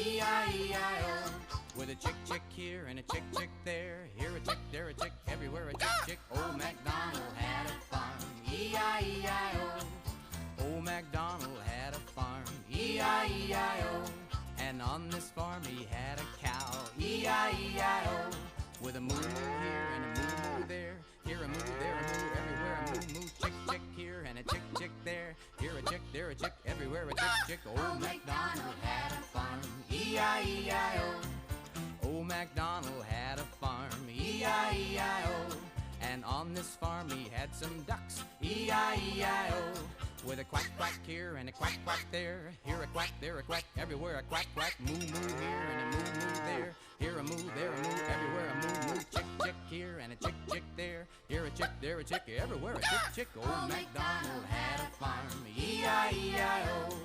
E-I-E-I-O. With a chick chick here and a chick chick there. Here a chick, there a chick, everywhere a chick chick. Old MacDonald had a farm. E-I-E-I-O. Old MacDonald had a farm. E-I-E-I-O. And on this farm he had a cow. E-I-E-I-O. With a moo here and a moo there. Here a moo, there a moo, everywhere a moo moo. Chick chick here and a chick chick there. Here a chick, there a chick, everywhere a chick chick. Old MacDonald had a farm. E-I-E-I-O. Old MacDonald had a farm. E-I-E-I-O. And on this farm he had some ducks. E-I-E-I-O. With a quack quack here and a quack quack there. Here a quack, there a quack, everywhere a quack quack. Moo moo here and a moo moo there. Here a moo, there a moo, everywhere a moo moo. Chick chick here and a chick chick there. Here a chick, there a chick, everywhere a chick chick. Old MacDonald had a farm. E-I-E-I-O.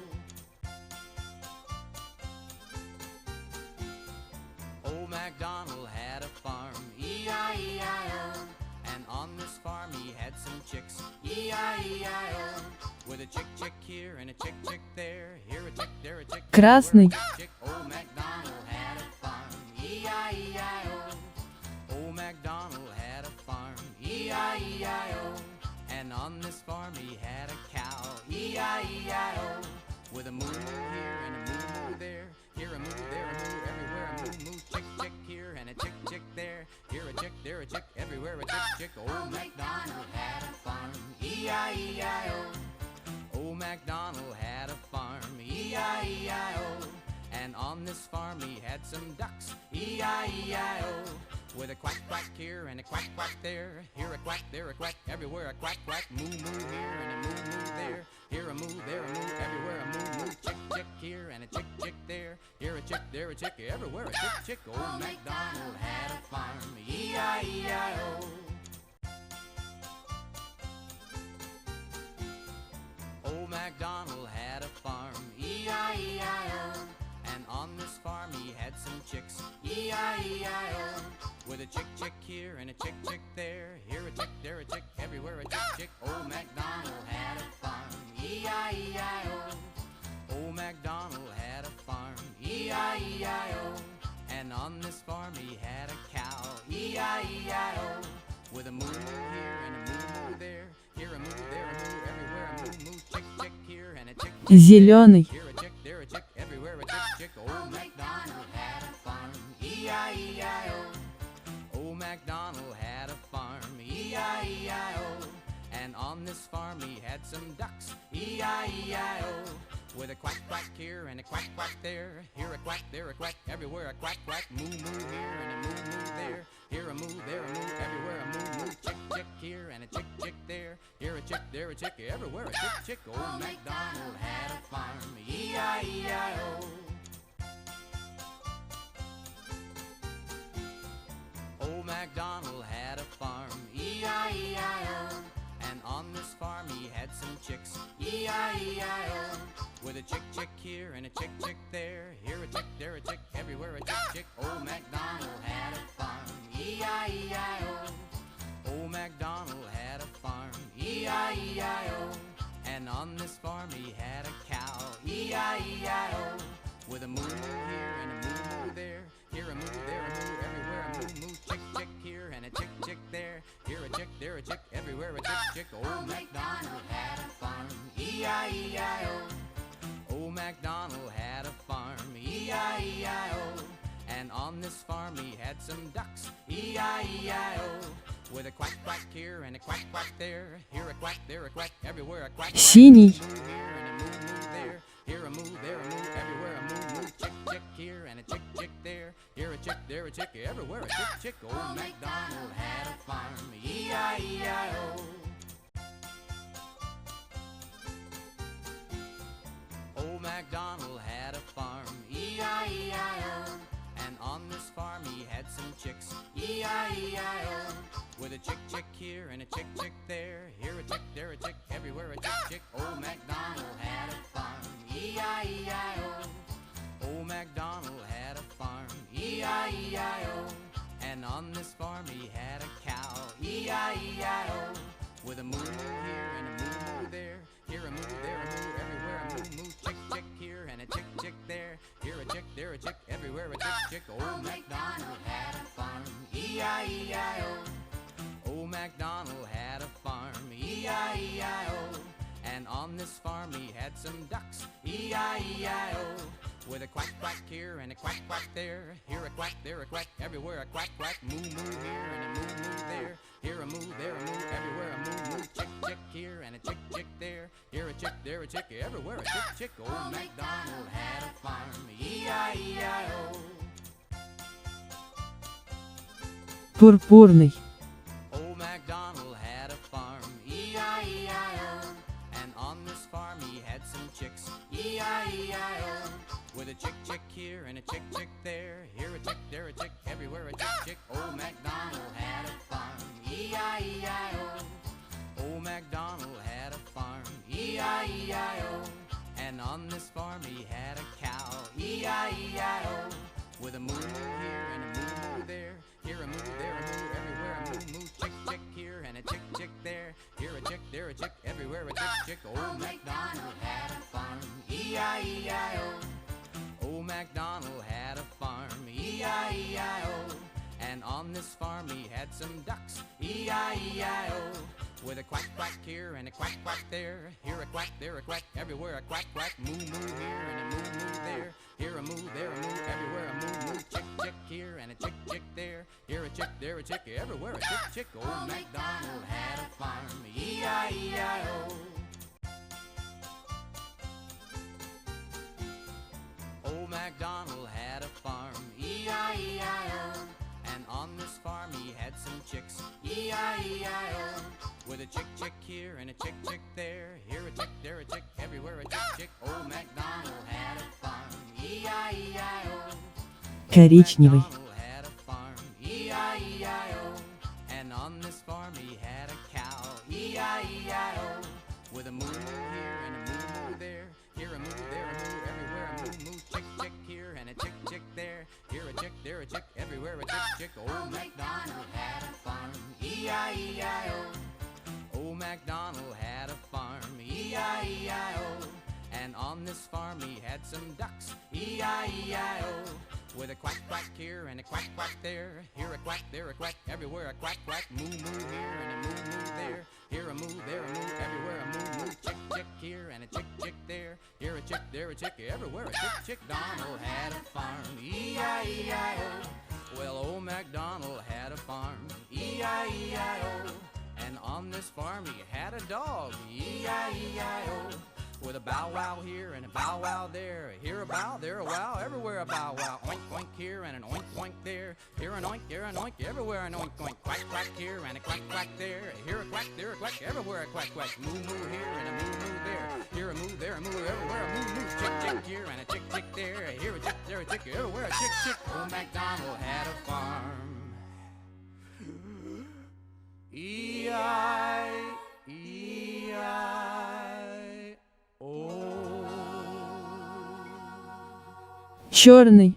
Old MacDonald had a farm. E-I-E-I-O. And on this farm he had some chicks. E-I-E-I-O. With a chick chick here and a chick chick there. Here a chick, there a chick. Красный. Chick. Old MacDonald had a farm. E-I-E-I-O. Old MacDonald had a farm. E-I-E-I-O. And on this farm he had a cow. E-I-E-I-O. With a moo here and a moo there. Here a moo, there a moo, everywhere a moo moo. Chick chick here and a chick chick there. Here a chick, there a chick, everywhere a chick chick. Old MacDonald had a farm. E-I-E-I-O. Old MacDonald had a farm. E-I-E-I-O. And on this farm he had some ducks. E-I-E-I-O. With a quack quack here and a quack quack there. Here a quack, there a quack, everywhere a quack quack. Moo moo here and a moo moo there. Here a moo, there a moo, everywhere a moo moo. Chick chick here and a chick chick there. Here a chick, there a chick, everywhere a chick chick. Old MacDonald had a farm. E-I-E-I-O. Old MacDonald had a farm. E-I-E-I-O. And on this farm he had some chicks. E-I-E-I-O. With a chick chick here and a chick chick there. Here a chick, there a chick, everywhere a chick chick. Old MacDonald had a farm. E-I-E-I-O. Old MacDonald had a farm. E-I-E-I-O. And on this farm he had a cow. E-I-E-I-O. With a moo here and a moo moo there. Here a moo, there a moo, everywhere a moo moo. Chick chick here and a chick chick. Зеленый. Here a chick, there a chick, everywhere a chick chick. Old MacDonald had a farm. E-I-E-I-O. Old MacDonald had a farm. E-I-E-I-O. And on this farm he had some ducks. E-I-E-I-O. With a quack quack here and a quack quack there. Here a quack, there a quack, everywhere a quack quack. Moo moo here and a moo moo there. Here a moo, there a moo, everywhere a moo moo. Chick chick here and a chick chick there. Here a chick, there a chick, everywhere a chick chick. Old MacDonald had a farm. E-I-E-I-O. Old MacDonald had a farm. E-I-E-I-O. And on this farm he had some chicks. E-I-E-I-O. With a chick chick here and a chick chick there. Here a chick, there a chick, everywhere a chick chick. Old MacDonald had a farm. E-I-E-I-O. Old MacDonald had a farm. E-I-E-I-O. And on this farm he had a cow. E-I-E-I-O. With a moo here and a moo moo there. Here a moo, there a moo, everywhere a moo moo. Chick chick here and a chick chick there. Here a chick, there a chick, everywhere a chick chick. Old MacDonald had a farm. E-I-E-I-O. Old MacDonald had a farm. E-I-E-I-O. And on this farm he had some ducks. E-I-E-I-O. With a quack quack here and a quack quack there. Here a quack, there a quack, everywhere a quack. Синий. Moo here and a moo moo there. Here a moo, there a moo, everywhere a moo moo. Chick chick here and a chick chick there. Here a chick, there a chick, everywhere a chick chick. Old MacDonald had a farm. E-I-E-I-O. Old MacDonald had a farm. E-I-E-I-O. And on this farm he had some chicks. E-I-E-I-O. With a chick chick here and a chick chick there. Here a chick, there a chick, everywhere a chick chick. Old MacDonald had a farm. E-I-E-I-O. Old MacDonald had a farm. E-I-E-I-O. And on this farm he had a cow. E-I-E-I-O. With a moo here and a moo moo there. Here a moo, there a moo, everywhere a moo moo. Chick chick here and a chick chick there. Here a chick, there a chick, E-I-E-I-O. Old MacDonald had a farm, E-I-E-I-O. And on this farm he had some ducks, E-I-E-I-O. With a quack quack here and a quack quack there, here a quack, there a quack, everywhere a quack quack, moo moo here and a moo moo there, here a moo, there a moo, everywhere a moo moo, chick chick here and a chick chick there, here a chick, there a chick, everywhere a chick chick. Old MacDonald had a farm, E-I-E-I-O. Пурпурный. Old MacDonald had a farm, E-I-E-I-O. And on this farm he had some chicks, E-I-E-I-O. With a chick chick here and a chick chick there, here a chick, there a chick, everywhere a chick chick. Old MacDonald had a farm, E-I-E-I-O. Old MacDonald had a farm, E-I-E-I-O. And on this farm he had a cow, E-I-E-I-O. With a moo here and a moo moo there, here a moo, there a moo, everywhere a moo moo, chick chick here and a chick chick there, here a chick, there a chick, everywhere a chick chick. Old MacDonald had a farm, E-I-E-I-O. Old MacDonald had a farm, E-I-E-I-O. And on this farm he had some ducks, E-I-E-I-O. With a quack quack here and a quack quack there, here a quack, there a quack, everywhere a quack quack, moo moo here and a moo moo there, here a moo, there a moo, everywhere a moo moo, chick chick here and a chick chick there, here a chick, there a chick, everywhere a chick chick. Old MacDonald had a farm, E-I-E-I-O. Old MacDonald had a farm, E-I-E-I-O. And on this farm he had some chicks, E-I-E-I-O. With a chick chick here and a chick chick there, here a chick, there a chick, everywhere a chick chick. Old MacDonald had a farm, E-I-E-I-O. Коричневый. MacDonald had a farm, E-I-E-I-O. And on this farm he had a cow, E-I-E-I-O. With a moo here and a moo moo there, here a moo, there a moo, everywhere a moo moo, chick chick here and a chick chick there, here a chick, there a chick, everywhere a chick chick. Old MacDonald had a farm, E-I-E-I-O. Old MacDonald had a farm, E-I-E-I-O. And on this farm he had some ducks, E-I-E-I-O. With a quack quack here and a quack quack there, here a quack, there a quack, everywhere a quack quack, moo moo here and a moo moo there, here a moo, there a moo, everywhere a moo moo, chick chick here and a chick chick there, here a chick, there a chick, everywhere a chick chick. Donald had a farm, E-I-E-I-O. Well, old MacDonald had a farm, E-I-E-I-O. And on this farm he had a dog, E-I-E-I-O. With a bow wow here and a bow wow there, here a bow, there a wow, everywhere a bow wow. Oink oink here and an oink oink there, here an oink, everywhere an oink oink. Quack quack here and a quack quack there, here a quack, there a quack, everywhere a quack quack. Moo moo here and a moo moo there, here a moo, there a moo, everywhere a moo moo. Chick chick here and a chick chick there, here a chick, there a chick, everywhere a chick chick. Old MacDonald had a farm, E-I-E-I-O. Черный.